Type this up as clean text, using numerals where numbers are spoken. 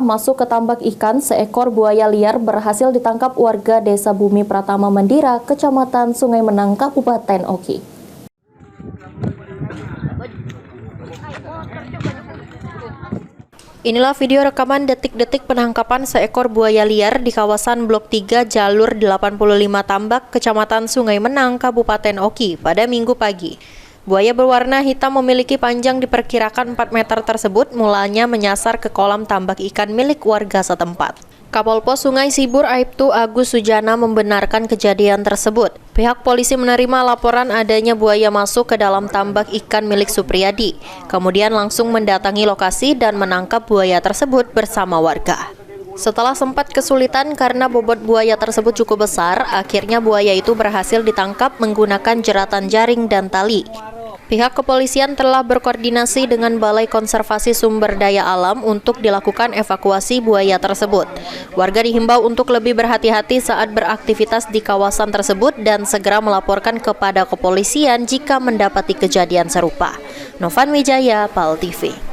masuk ke tambak ikan, seekor buaya liar berhasil ditangkap warga Desa Bumi Pratama Mandira, Kecamatan Sungai Menang, Kabupaten Oki. Inilah video rekaman detik-detik penangkapan seekor buaya liar di kawasan Blok 3 Jalur 85 Tambak, Kecamatan Sungai Menang, Kabupaten Oki pada Minggu pagi. Buaya berwarna hitam memiliki panjang diperkirakan 4 meter tersebut mulanya menyasar ke kolam tambak ikan milik warga setempat. Kapolpos Sungai Sibur Aibtu Agus Sujana membenarkan kejadian tersebut. Pihak polisi menerima laporan adanya buaya masuk ke dalam tambak ikan milik Supriyadi, kemudian langsung mendatangi lokasi dan menangkap buaya tersebut bersama warga. Setelah sempat kesulitan karena bobot buaya tersebut cukup besar, akhirnya buaya itu berhasil ditangkap menggunakan jeratan jaring dan tali. Pihak kepolisian telah berkoordinasi dengan Balai Konservasi Sumber Daya Alam untuk dilakukan evakuasi buaya tersebut. Warga dihimbau untuk lebih berhati-hati saat beraktivitas di kawasan tersebut dan segera melaporkan kepada kepolisian jika mendapati kejadian serupa. Novan Wijaya, PAL TV.